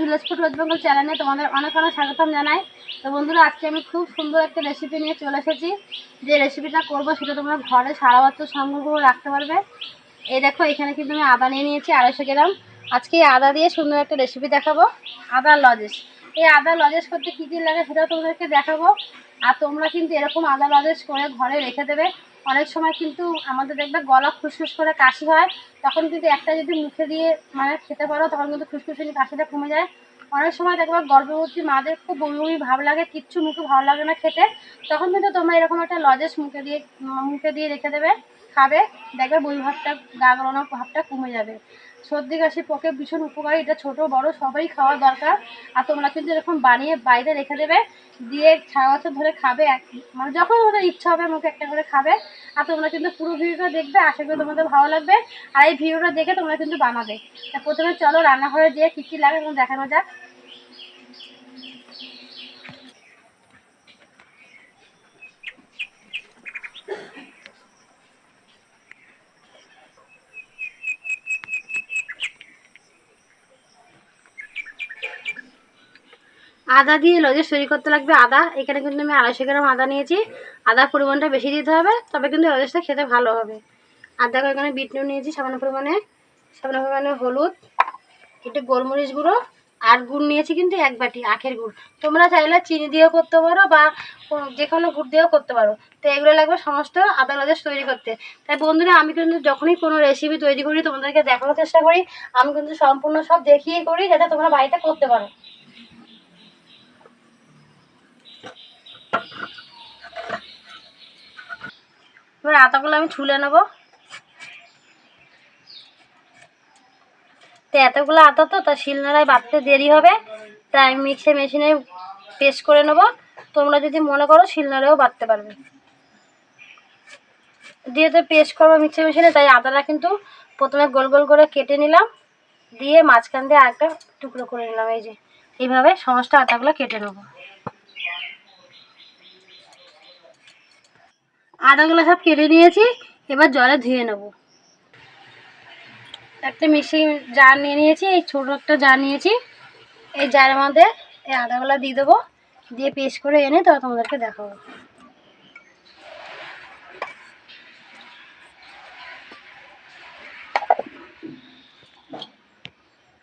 Village food waste Bengal চ্যানেলে তোমাদের অনেক অনেক স্বাগতম জানাই। তো বন্ধুরা, আজকে আমি খুব সুন্দর একটা রেসিপি নিয়ে চলে এসেছি। যে রেসিপিটা করবো সেটা তোমরা ঘরে সারা বছর সংগ্রহ করে রাখতে পারবে। এই দেখো, এখানে কিন্তু আমি আদা নিয়ে নিয়েছি 250 গ্রাম। আজকে এই আদা দিয়ে সুন্দর একটা রেসিপি দেখাবো, আদার লজেস। এই আদার লজেস করতে কী কী লাগে সেটাও তোমাদেরকে দেখাবো। আর তোমরা কিন্তু এরকম আদা লজেস করে ঘরে রেখে দেবে। অনেক সময় কিন্তু আমাদের দেখবে গলা খুসখুস করে কাশি হয়, তখন কিন্তু একটা যদি মুখে দিয়ে মানে খেতে পারো তখন কিন্তু খুসখুসনি কাশিটা কমে যায়। অনেক সময় দেখবে গর্ভবতী মাদের খুব বমি বমি ভাব লাগে, কিচ্ছু মুখে ভালো লাগে না খেতে, তখন কিন্তু তোমরা এরকম একটা লজেস মুখে দিয়ে রেখে দেবে, খাবে, দেখবে বমি ভাবটা গা গলানোর ভাবটা কমে যাবে। সর্দি কাশির পক্ষে ভীষণ উপকারী, এটা ছোট বড় সবাই খাওয়া দরকার। আর তোমরা কিন্তু এরকম বানিয়ে বাইরে রেখে দেবে, দিয়ে সারা বছর ধরে খাবে, মানে যখন তোমাদের ইচ্ছা হবে মুখে একটা করে খাবে। আর তোমরা কিন্তু পুরো ভিডিওটা দেখবে, আশা করি তোমাদের ভালো লাগবে। আর এই ভিডিওটা দেখে তোমরা কিন্তু বানাবে। তা প্রথমে চলো রান্নাঘরে যেয়ে কী কী লাগে এবং দেখানো যাক। আদা দিয়ে লজেস তৈরি করতে লাগবে। আদা এখানে কিন্তু আমি 250 গ্রাম আদা নিয়েছি। আদার পরিমাণটা বেশি দিতে হবে, তবে কিন্তু লজেসটা খেতে ভালো হবে। আর দেখো, এখানে বিট নুন নিয়েছি সামান্য পরিমাণে হলুদ, একটু গোলমরিচ গুঁড়ো, আর গুড় নিয়েছি কিন্তু 1 বাটি আখের গুড়। তোমরা চাইলে চিনি দিয়েও করতে পারো বা যে কোনো গুড় দিয়েও করতে পারো। তো এগুলো লাগবে সমস্ত আদা লজেস তৈরি করতে। তাই বন্ধুরা, আমি কিন্তু যখনই কোনো রেসিপি তৈরি করি তোমাদেরকে দেখানোর চেষ্টা করি। আমি কিন্তু সম্পূর্ণ সব দেখিয়ে করি, যাতে তোমরা বাড়িতে করতে পারো। এবার আটাগুলো আমি ছুলে নেবো। তো এতগুলো আটা তো তা শিলনোড়ায় বাটতে দেরি হবে, তাই আমি মিক্সি মেশিনে পেস্ট করে নেবো। তোমরা যদি মনে করো শিলনোড়ায়ও বাটতে পারবে। যেহেতু পেস্ট করবো মিক্সি মেশিনে, তাই আদাটা কিন্তু প্রথমে গোল গোল করে কেটে নিলাম, দিয়ে মাঝখান দিয়ে আরেকটা টুকরো করে নিলাম। এই যে এইভাবে সমস্ত আটাগুলো কেটে নেবো। আটাগুলো সব কেটে নিয়েছি, এবার জলে ধুয়ে নেবো। একটা মিক্সি জার নিয়ে নিয়েছি, এই ছোটো একটা জার নিয়েছি। এই জারের মধ্যে এই আদাগুলো দিয়ে দেবো, দিয়ে পেস্ট করে এনে তবে তোমাদেরকে দেখাবো।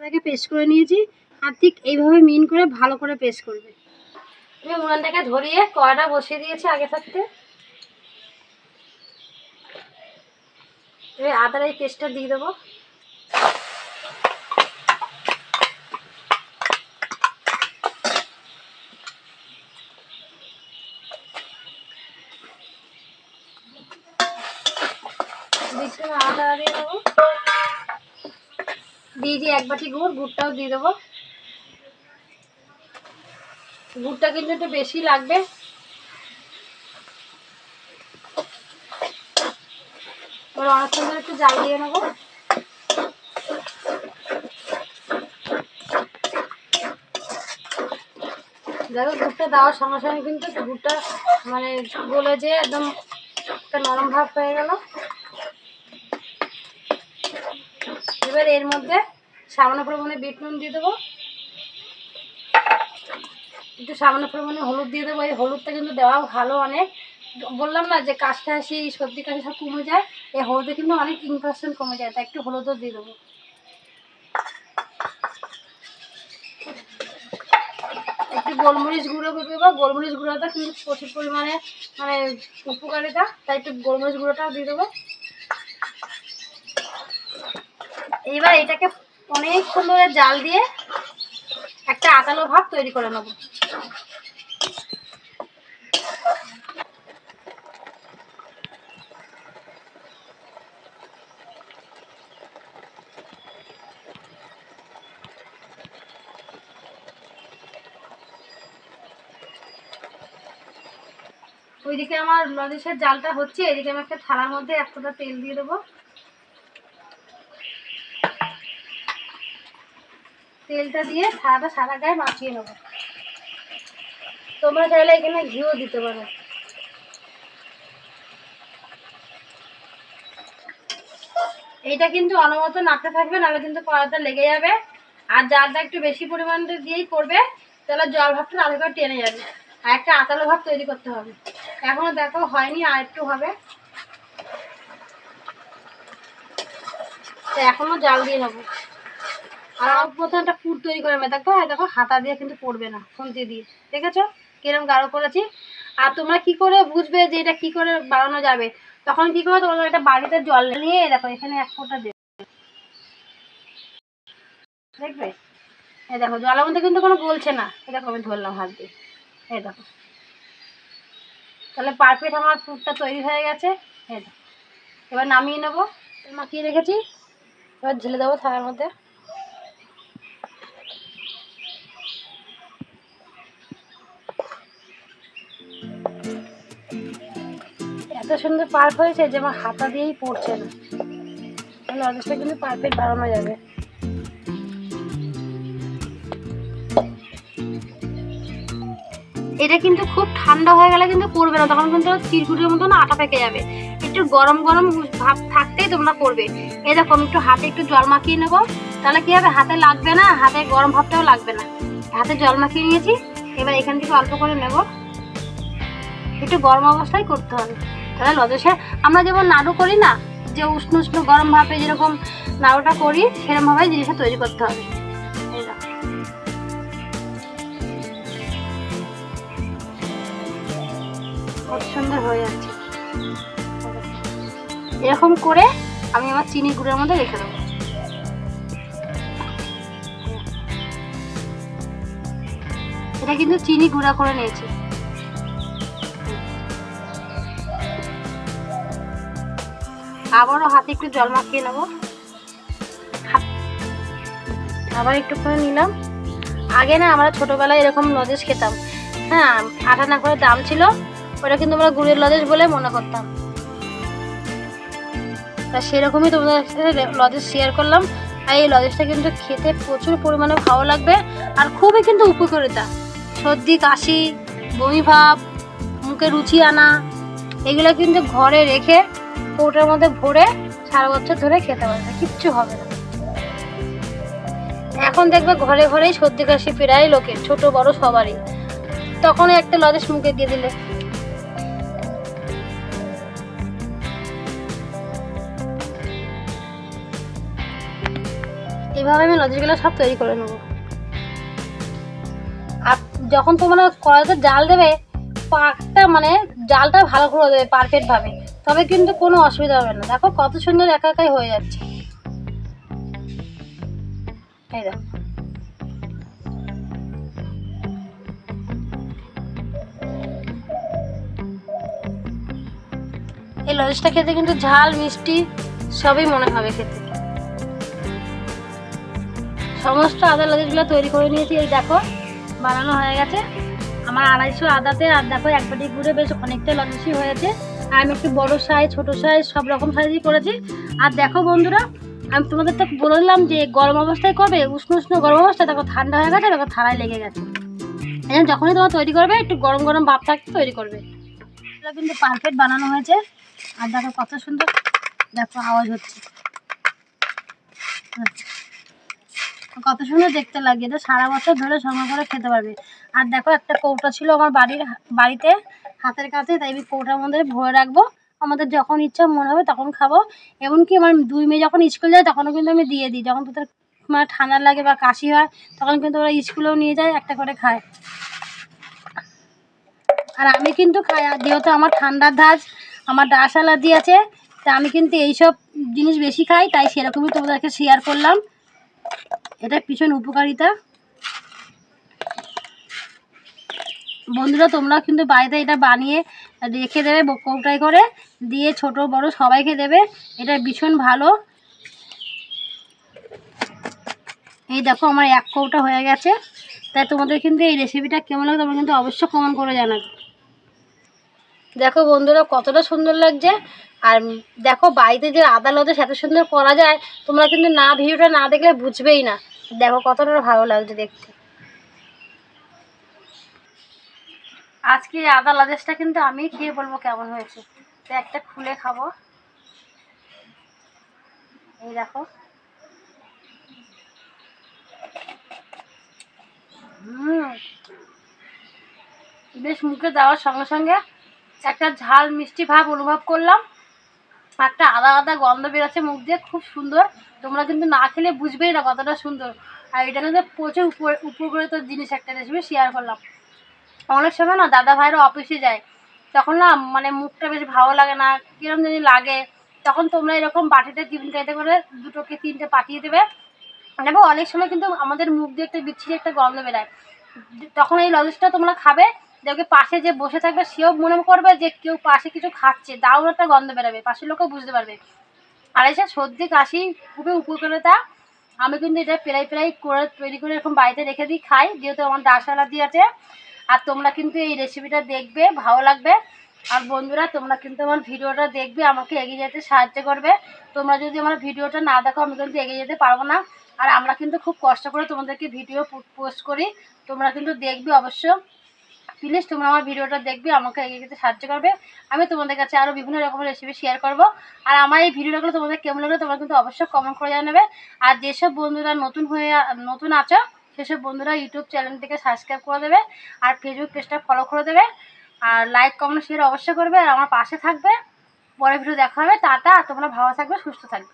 এটাকে পেস্ট করে নিয়েছি, আর ঠিক এইভাবে মিন করে ভালো করে পেস্ট করবে। আমি উনানটাকে ধরিয়ে কড়াটা বসিয়ে দিয়েছি আগে থাকতে। এবার আদার এই পেস্টটা দিয়ে দেবো। আদা দিয়ে দেবো, দিয়েছি 1 বাটি গুড়, গুড়টাও দিয়ে দেবো। গুড়টা কিন্তু একটু বেশি লাগবে। এবার অনেকক্ষণ ধরে একটু জাল দিয়ে নেবো। দেখো, গুড়টা দেওয়ার সঙ্গে সঙ্গে কিন্তু গুড়টা মানে গলে যে একদম একটা নরম ভাব হয়ে গেল। এবার এর মধ্যে সামান্য পরিমাণে বিট নুন দিয়ে দেবো, একটু সামান্য পরিমাণে হলুদ দিয়ে দেবো। এই হলুদটা কিন্তু দেওয়া ভালো অনেক। বললাম না যে কাশি সর্দি কাশি সব কমে যায়, এই হলুদে কিন্তু অনেক ইনফেকশন কমে যায়, তাই একটু হলুদও দিয়ে দেবো। একটু গোলমরিচ গুঁড়ো করে দেবো। গোলমরিচ গুঁড়োটা কিন্তু প্রচুর পরিমাণে মানে উপকারিতা, তাই একটু গোলমরিচ গুঁড়োটাও দিয়ে দেবো। এইবার এটাকে অনেকক্ষণ ধরে জাল দিয়ে একটা আটালো ভাব তৈরি করে নেবো। ওইদিকে আমার লজেসের জালটা হচ্ছে, এদিকে আমি একটা থালার মধ্যে এক ফোঁটা তেল দিয়ে দেবো। তেলটা দিয়ে থালাটা সারা গায়ে মাখিয়ে নেবো। তোমরা চাইলে এখানে ঘিও দিতে পারো। এইটা কিন্তু অনবরত নাড়তে থাকবে, নাহলে কিন্তু কড়াইটা লেগে যাবে। আর জালটা একটু বেশি পরিমাণে দিয়েই করবে, তাহলে জল ভাবটা আলাদা করে টেনে যাবে। আর একটা আতালো ভাব তৈরি করতে হবে। এখনো দেখো হয়নি, আর একটু হবে। তো এখনো জাল দিয়ে নেবো। আর প্রথমে একটা পুর তৈরি করে নেবে। দেখো দেখো হাতা দিয়ে কিন্তু পড়বে না, খুন্তি দিয়ে। দেখেছো কিরম গাঢ় করেছি? আর তোমরা কি করে বুঝবে যে এটা কি করে বানানো যাবে? তখন কি করবে, তোমরা একটা বাড়িতে জল নিয়ে দেখো এখানে 1 ফোঁটা দেবে, দেখবে? এই দেখো জলের মধ্যে কিন্তু কোনো গলছে না। এই দেখো আমি ধরলাম হাত দিয়ে, এই দেখো। তাহলে পারফেক্ট আমার পুরটা তৈরি হয়ে গেছে। এই দেখো, এবার নামিয়ে নেবো। মাখিয়ে রেখেছি, এবার ঢেলে দেবো থালার মধ্যে। এত সুন্দর পার্ক হয়েছে যে আমার হাতা দিয়েই পড়ছে না। লজেসটা কিন্তু পারফেক্ট বানানো যাবে। এটা কিন্তু খুব ঠান্ডা হয়ে গেলে কিন্তু করবে না, তখন কিন্তু চিরকুটের মতো না আটা পেকে যাবে। একটু গরম গরম ভাব থাকতেই তোমরা করবে। এই দেখো আমি একটু হাতে একটু জল মাখিয়ে নেবো, তাহলে কি হবে, হাতে লাগবে না, হাতে গরম ভাবটাও লাগবে না। হাতে জল মাখিয়ে নিয়েছি, এবার এখান থেকে অল্প করে নেব। একটু গরম অবস্থায় করতে হবে, তাহলে লজেসে আমরা যেমন নাড়ু করি না, যে উষ্ণ উষ্ণ গরম ভাবে যেরকম নাড়ুটা করি, সেরকমভাবে জিনিসটা তৈরি করতে হবে। এই দেখো কত সুন্দর হয়ে যাচ্ছে। এরকম করে আমি আমার চিনি গুঁড়োর মধ্যে রেখে দেবো। এটা কিন্তু চিনি গুঁড়া করে নিয়েছি। আবারও হাতে একটু জল মাখিয়ে নেবো, আবার একটু করে নিলাম। আগে না আমরা ছোটবেলায় এরকম লজেস খেতাম, হ্যাঁ, 8 আনা করে দাম ছিল। ওটা কিন্তু আমরা গুড়ের লজেস বলে মনে করতাম। তা সেরকমই তোমাদের সাথে লজেস শেয়ার করলাম। আর এই লজেসটা কিন্তু খেতে প্রচুর পরিমাণে ভালো লাগবে, আর খুবই কিন্তু উপকারিতা। সর্দি কাশি, বমি ভাব, মুখে রুচি আনা, এগুলো কিন্তু ঘরে রেখে কৌটার মধ্যে ভরে সারা বছর ধরে খেতে পারবে, কিচ্ছু হবে না। এখন দেখবে ঘরে ঘরেই সর্দি কাশি প্রায় লোকের, ছোট বড় সবারই। তখন একটা লজেস মুখে দিয়ে দিলে। এইভাবে আমি লজেসগুলো সব তৈরি করে নেবো। আর যখন তোমরা কড়াইতে জাল দেবে, পাকটা মানে জালটা ভালো করে দেবে পারফেক্ট ভাবে, তবে কিন্তু কোনো অসুবিধা হবে না। দেখো কত সুন্দর একা একাই হয়ে যাচ্ছে। এই দেখো এই লজেসটা খেতে কিন্তু ঝাল মিষ্টি সবই মনে হবে খেতে। সমস্ত আদা লজেসগুলো তৈরি করে নিয়েছি। এই দেখো বানানো হয়ে গেছে আমার 250 আদাতে। আর দেখো 1 বাটি গুঁড়ে বেশ অনেকটা লজেসই হয়েছে। আর আমি একটু বড় সাইজ, ছোট সাইজ, সব রকম সাইজই করেছি। আর দেখো বন্ধুরা, আমি তোমাদের তো বলে দিলাম যে গরম অবস্থায় করবে, উষ্ণ উষ্ণ গরম অবস্থায়। দেখো ঠান্ডা হয়ে গেছে, দেখো থালায় লেগে গেছে। যখনই তোমার তৈরি করবে একটু গরম গরম ভাব থাকতে তৈরি করবে। এটা কিন্তু পারফেক্ট বানানো হয়েছে। আর দেখো কত সুন্দর, দেখো আওয়াজ হচ্ছে, কত সুন্দর দেখতে লাগে। এটা সারা বছর ধরে সংগ্রহ করে খেতে পারবে। আর দেখো একটা কৌটা ছিল আমার বাড়িতে হাতের কাছে, তাই আমি কৌটার মধ্যে ভরে রাখবো। আমাদের যখন ইচ্ছা মনে হবে তখন খাবো। এমনকি আমার 2 মেয়ে যখন স্কুল যায় তখনও কিন্তু আমি দিয়ে দিই। যখন তোদের মানে ঠান্ডা লাগে বা কাশি হয়, তখন কিন্তু ওরা স্কুলেও নিয়ে যায়, একটা করে খায়। আর আমি কিন্তু খাই। আর যেহেতু আমার ঠান্ডার ধাঁচ, আমার ডাস অ্যালার্জি আছে, তা আমি কিন্তু এইসব জিনিস বেশি খাই, তাই সেরকমই তোমাদেরকে শেয়ার করলাম। এটা ভীষণ উপকারিতা। বন্ধুরা তোমরা কিন্তু বাড়িতে এটা বানিয়ে রেখে দেবে কৌটায় করে, দিয়ে ছোট বড় সবাইকে দেবে। এটা ভীষণ ভালো। এই দেখো আমার 1 কৌটা হয়ে গেছে। তাই তোমাদের কিন্তু এই রেসিপিটা কেমন লাগে তোমরা কিন্তু অবশ্যই কমেন্ট করে জানাবে। দেখো বন্ধুরা কতটা সুন্দর লাগছে। আর দেখো বাড়িতে যে আদা লজেস এত সুন্দর করা যায়, তোমরা কিন্তু না ভিডিওটা না দেখলে বুঝবেই না। দেখো কতটা ভালো লাগছে দেখতে। আজকে আদা লজেসটা কিন্তু আমি খেয়ে বলবো কেমন হয়েছে। তো একটা খুলে খাবো। এই দেখো বেশ মুখে দেওয়ার সঙ্গে সঙ্গে একটা ঝাল মিষ্টি ভাব অনুভব করলাম, একটা আদা আদা গন্ধ বেরোচ্ছে মুখ দিয়ে, খুব সুন্দর। তোমরা কিন্তু না খেলে বুঝবেই না কতটা সুন্দর। আর এটা কিন্তু প্রচুর উপকৃত জিনিস, একটা রেসিপি শেয়ার করলাম। অনেক সময় না দাদা ভাইরা অফিসে যায়, তখন না মানে মুখটা বেশ ভালো লাগে না, কিরম জানি লাগে, তখন তোমরা এরকম বাটিতে টিফিন খাইতে করে 2 কি 3টে পাঠিয়ে দেবে। এবং অনেক সময় কিন্তু আমাদের মুখ দিয়ে একটা বিচ্ছিরি একটা গন্ধ বেরোয়, তখন এই লজেন্সটা তোমরা খাবে, দেখবে পাশে যে বসে থাকবে সেও মনে করবে যে কেউ পাশে কিছু খাচ্ছে, দারুণ একটা গন্ধ বেরোবে, পাশের লোকও বুঝতে পারবে। আর এসে সর্দি কাশি খুবই উপকারিতা। আমি কিন্তু এটা প্রায় করে তৈরি করে এরকম বাড়িতে রেখে দিই, খাই, যেহেতু আমার ডাস অ্যালার্জি আছে। আর তোমরা কিন্তু এই রেসিপিটা দেখবে, ভালো লাগবে। আর বন্ধুরা তোমরা কিন্তু আমার ভিডিওটা দেখবে, আমাকে এগিয়ে যেতে সাহায্য করবে। তোমরা যদি আমার ভিডিওটা না দেখো আমি কিন্তু এগিয়ে যেতে পারবো না। আর আমরা কিন্তু খুব কষ্ট করে তোমাদেরকে ভিডিও পোস্ট করি, তোমরা কিন্তু দেখবে অবশ্য। প্লিজ তোমরা আমার ভিডিওটা দেখবে, আমাকে এগিয়ে যেতে সাহায্য করবে। আমি তোমাদের কাছে আরও বিভিন্ন রকমের রেসিপি শেয়ার করব। আর আমার এই ভিডিওগুলো তোমাদের কেমন লাগলো তোমরা কিন্তু অবশ্যই কমেন্ট করে জানাবে। আর যেসব বন্ধুরা নতুন আছো সেসব বন্ধুরা ইউটিউব চ্যানেলটিকে সাবস্ক্রাইব করে দেবে, আর ফেসবুক পেজটা ফলো করে দেবে, আর লাইক কমেন্ট শেয়ার অবশ্যই করবে, আর আমার পাশে থাকবে। পরের ভিডিও দেখা হবে। টাটা। তোমরা ভালো থাকবে, সুস্থ থাকবে।